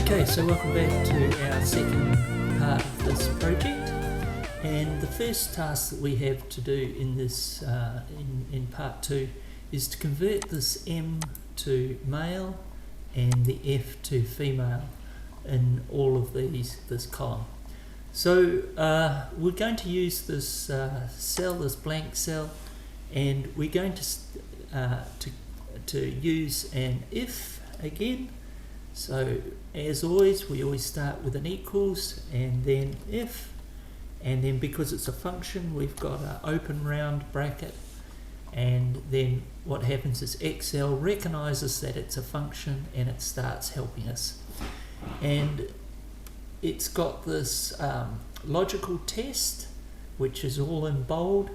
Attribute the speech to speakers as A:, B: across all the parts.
A: Okay, so welcome back to our second part of this project, and the first task that we have to do in this in part 2 is to convert this M to male and the F to female in all of this column. So we're going to use this cell, this blank cell, and we're going to use an if again. So as always, we always start with an equals and then if, and then because it's a function, we've got an open round bracket, and then what happens is Excel recognizes that it's a function and it starts helping us. And it's got this logical test, which is all in bold,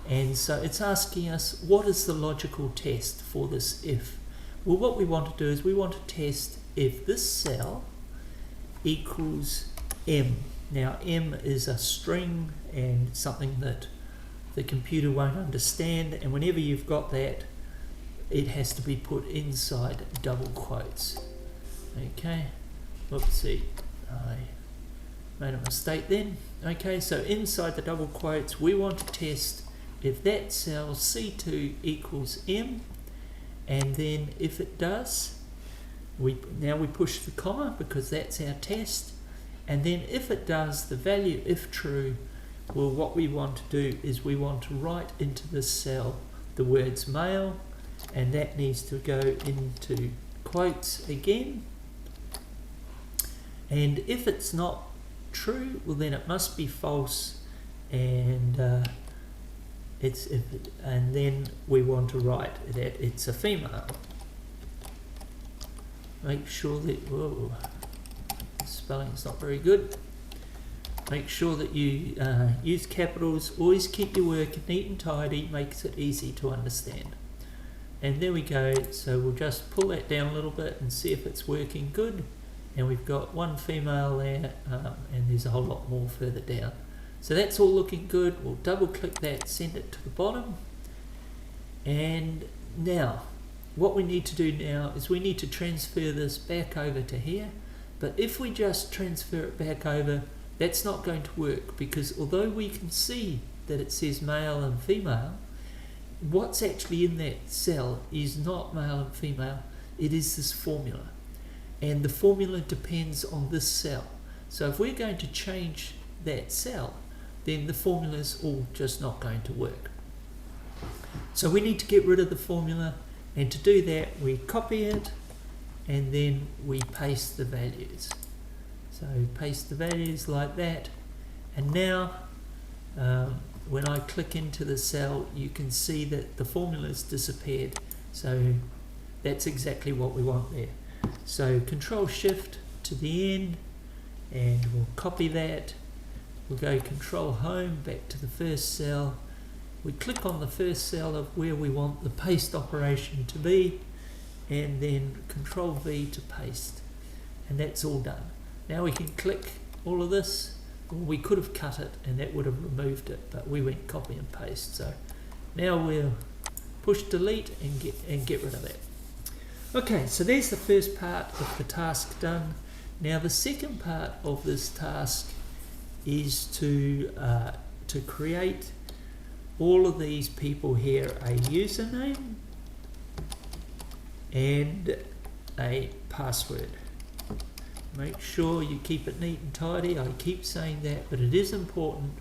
A: and so it's asking us, what is the logical test for this if? Well, what we want to do is we want to test if this cell equals M. Now M is a string and something that the computer won't understand, and whenever you've got that, it has to be put inside double quotes. Okay, whoopsie, I made a mistake then. Okay, so inside the double quotes we want to test if that cell C2 equals M, and then if it does, now we push the comma because that's our test, and then if it does, the value if true, well, what we want to do is we want to write into this cell the words male, and that needs to go into quotes again. And if it's not true, well then it must be false, and then we want to write that it's a female. Make sure that, whoa, spelling's not very good. Make sure that you use capitals. Always keep your work neat and tidy, makes it easy to understand. And there we go. So we'll just pull that down a little bit and see if it's working good. And we've got one female there, and there's a whole lot more further down. So that's all looking good. We'll double click that, send it to the bottom. And now, what we need to do now is we need to transfer this back over to here. But if we just transfer it back over, that's not going to work, because although we can see that it says male and female, what's actually in that cell is not male and female. It is this formula, and the formula depends on this cell. So if we're going to change that cell, then the formula's all just not going to work. So we need to get rid of the formula, and to do that we copy it and then we paste the values. So paste the values like that, and now when I click into the cell, you can see that the formula's disappeared. So that's exactly what we want there. So Control Shift to the end, and we'll copy that. We'll go Control Home back to the first cell. We click on the first cell of where we want the paste operation to be, and then Control V to paste, and that's all done. Now we can click all of this. Well, we could have cut it and that would have removed it, but we went copy and paste. So now we'll push delete and get rid of that. Okay, so there's the first part of the task done. Now the second part of this task is to create all of these people here a username and a password. Make sure you keep it neat and tidy. I keep saying that, but it is important.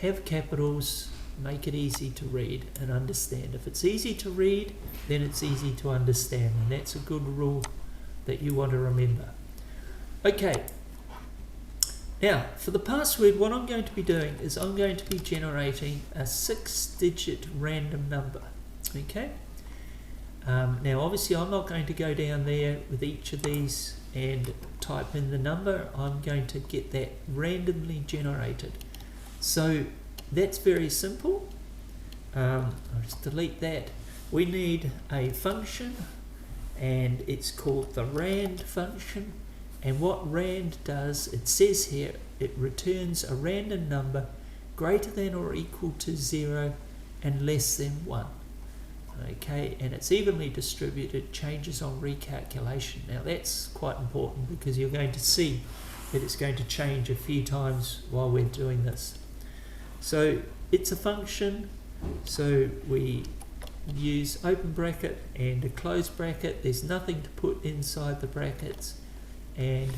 A: Have capitals, make it easy to read and understand. If it's easy to read, then it's easy to understand, and that's a good rule that you want to remember. Okay, now for the password, what I'm going to be doing is I'm going to be generating a 6-digit random number. Okay, now obviously I'm not going to go down there with each of these and type in the number. I'm going to get that randomly generated. So that's very simple. I'll just delete that. We need a function, and it's called the rand function. And what rand does, it says here, it returns a random number greater than or equal to 0 and less than 1. okay, and it's evenly distributed, changes on recalculation. Now that's quite important because you're going to see that it's going to change a few times while we're doing this. So it's a function, so we use open bracket and a close bracket. There's nothing to put inside the brackets, and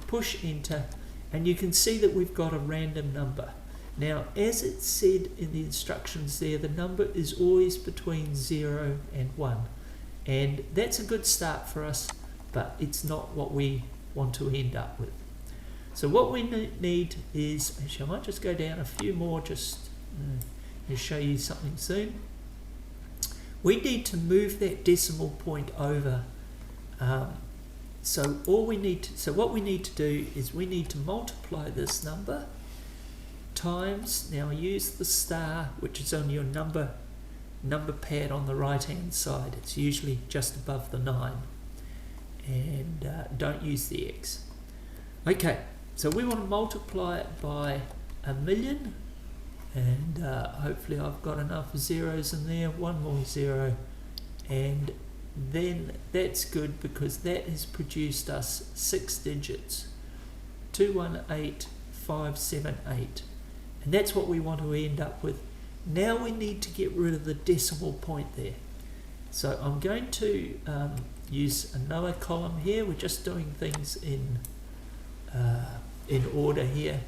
A: push enter, and you can see that we've got a random number. Now, as it said in the instructions there, the number is always between 0 and 1, and that's a good start for us, but it's not what we want to end up with. So what we need is, actually I might just go down a few more just to show you something soon. We need to move that decimal point over. So what we need to do is we need to multiply this number times, now use the star which is on your number pad on the right hand side. It's usually just above the 9, and don't use the X. Okay, so we want to multiply it by 1,000,000, and hopefully I've got enough zeros in there, one more 0, and then that's good because that has produced us 6 digits, 218578, and that's what we want to end up with. Now we need to get rid of the decimal point there, so I'm going to use another column here. We're just doing things in order here.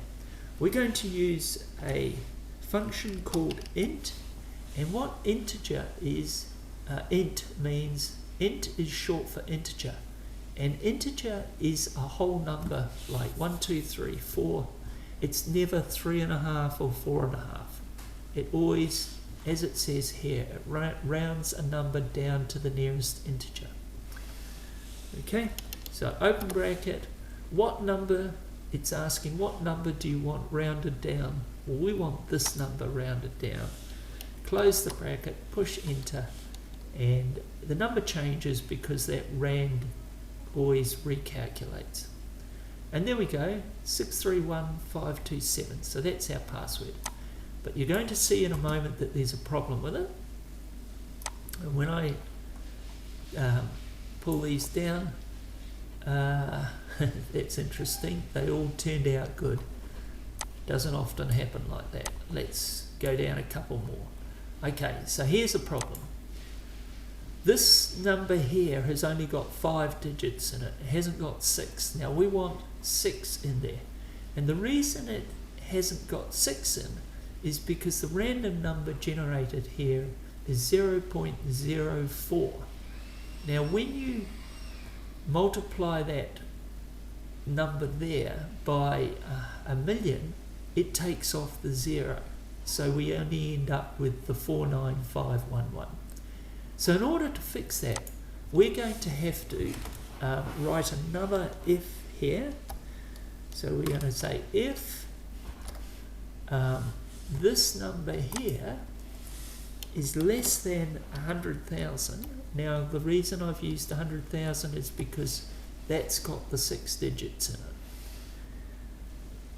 A: We're going to use a function called int, and what integer is, int means, int is short for integer, and integer is a whole number like 1, 2, 3, 4. It's never 3.5 or 4.5. It always, as it says here, it rounds a number down to the nearest integer. Okay, so open bracket, what number, it's asking what number do you want rounded down? Well, we want this number rounded down. Close the bracket, push enter, and the number changes because that rand always recalculates. And there we go, 631527. So that's our password. But you're going to see in a moment that there's a problem with it. And when I pull these down, that's interesting. They all turned out good. Doesn't often happen like that. Let's go down a couple more. Okay, so here's a problem. This number here has only got 5 digits in it. It hasn't got 6. Now we want 6 in there. And the reason it hasn't got 6 in is because the random number generated here is 0.04. Now when you multiply that number there by 1,000,000, it takes off the 0. So we only end up with the 49511. So in order to fix that, we're going to have to write another if here. So we're going to say if this number here is less than 100,000. Now the reason I've used 100,000 is because that's got the 6 digits in it.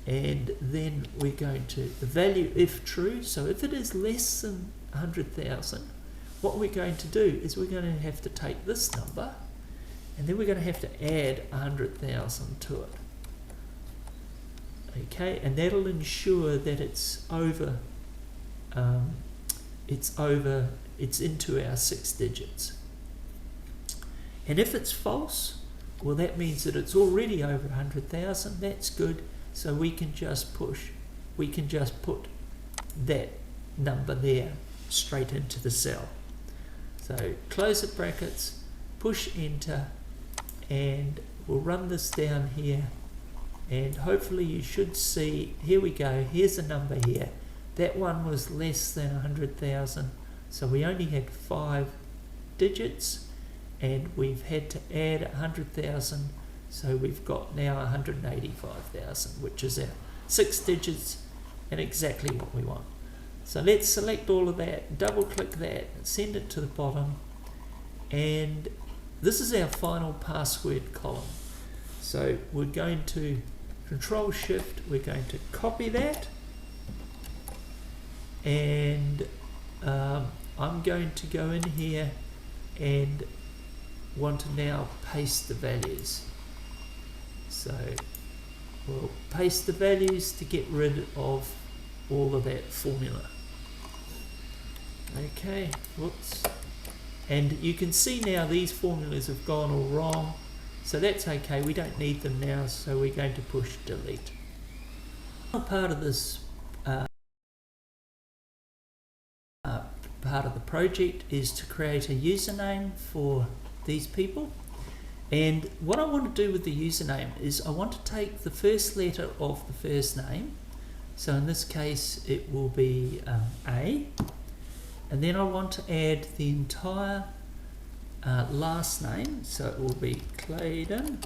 A: And then we're going to, the value if true, so if it is less than 100,000, what we're going to do is we're going to have to take this number and then we're going to have to add 100,000 to it. Okay, and that'll ensure that it's into our 6 digits. And if it's false, well, that means that it's already over 100,000. That's good. So we can just put that number there straight into the cell. So close the brackets, push enter, and we'll run this down here, and hopefully you should see, here we go, here's the number here. That one was less than 100,000, so we only had 5 digits, and we've had to add 100,000, so we've got now 185,000, which is our 6 digits and exactly what we want. So let's select all of that, double click that, send it to the bottom, and this is our final password column. So we're going to Control Shift, we're going to copy that, and I'm going to go in here and want to now paste the values. So we'll paste the values to get rid of all of that formula. Okay, whoops. And you can see now these formulas have gone all wrong, so that's okay, we don't need them now, so we're going to push delete. Part of this part of the project is to create a username for these people, and what I want to do with the username is I want to take the first letter of the first name, so in this case it will be A, and then I want to add the entire last name, so it will be Claydon,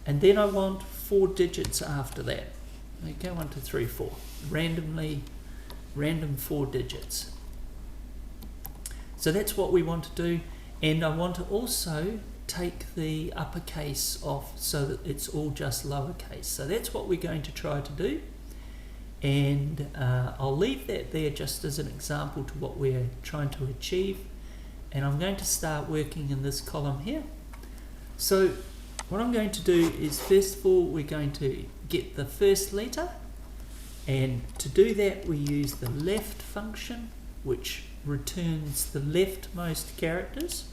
A: and then I want 4 digits after that. Okay, 1, 2, 3, 4, random 4 digits. So that's what we want to do, and I want to also take the uppercase off so that it's all just lowercase. So that's what we're going to try to do, and I'll leave that there just as an example to what we're trying to achieve, and I'm going to start working in this column here. So what I'm going to do is, first of all, we're going to get the first letter, and to do that we use the left function, which returns the leftmost characters,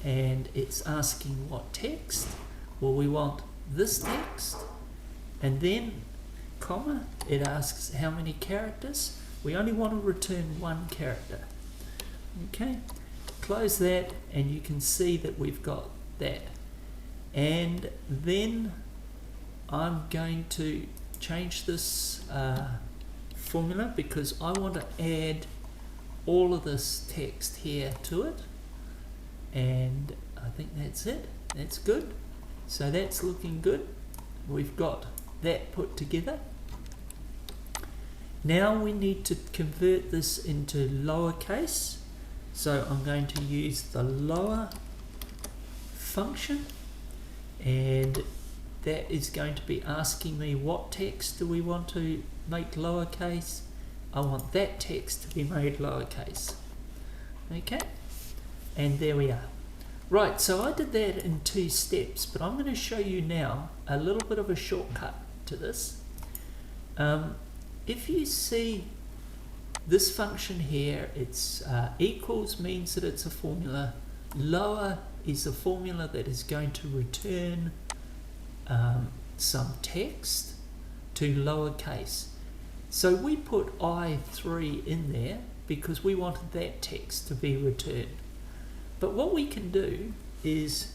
A: and it's asking what text. Well, we want this text, and then comma, it asks how many characters. We only want to return 1 character. Okay, close that, and you can see that we've got that. And then I'm going to change this formula because I want to add all of this text here to it, and I think that's it. That's good. So that's looking good. We've got that put together. Now we need to convert this into lowercase, so I'm going to use the lower function, and that is going to be asking me what text do we want to make lowercase. I want that text to be made lowercase. Okay, and there we are. Right, so I did that in 2 steps, but I'm going to show you now a little bit of a shortcut to this. If you see this function here, it's equals means that it's a formula. Lower is a formula that is going to return some text to lowercase. So we put I3 in there because we wanted that text to be returned. But what we can do is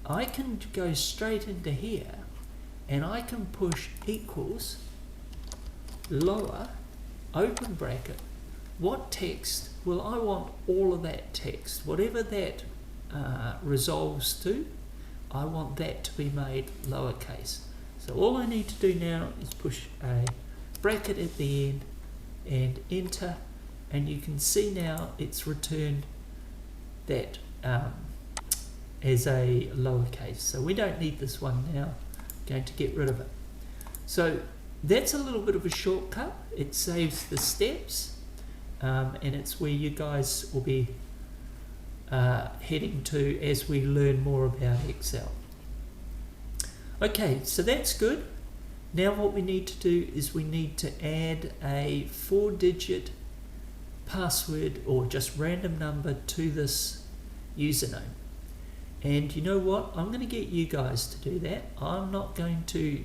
A: I can go straight into here and I can push equals lower open bracket. What text? Well, I want all of that text. Whatever that resolves to, I want that to be made lowercase. So all I need to do now is push a bracket at the end and enter, and you can see now it's returned that as a lowercase. So we don't need this one now. I'm going to get rid of it. So that's a little bit of a shortcut. It saves the steps, and it's where you guys will be heading to as we learn more about Excel. Okay, so that's good. Now what we need to do is we need to add a 4-digit password or just random number to this username. And you know what? I'm going to get you guys to do that. I'm not going to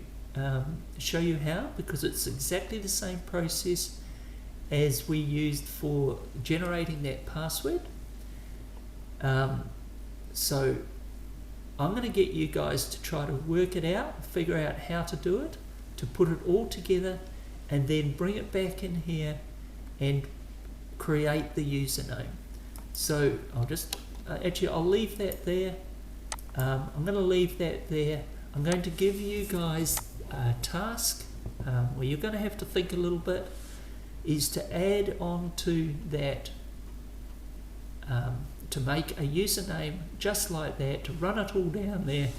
A: show you how, because it's exactly the same process as we used for generating that password. So I'm going to get you guys to try to work it out, figure out how to do it, to put it all together, and then bring it back in here and create the username. So I'll just actually I'll leave that there. I'm going to leave that there. I'm going to give you guys a task where you're going to have to think a little bit, is to add on to that, to make a username just like that, to run it all down there,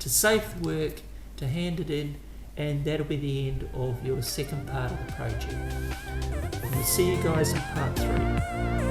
A: to save the work, to hand it in, and that'll be the end of your second part of the project. And we'll see you guys in part 3.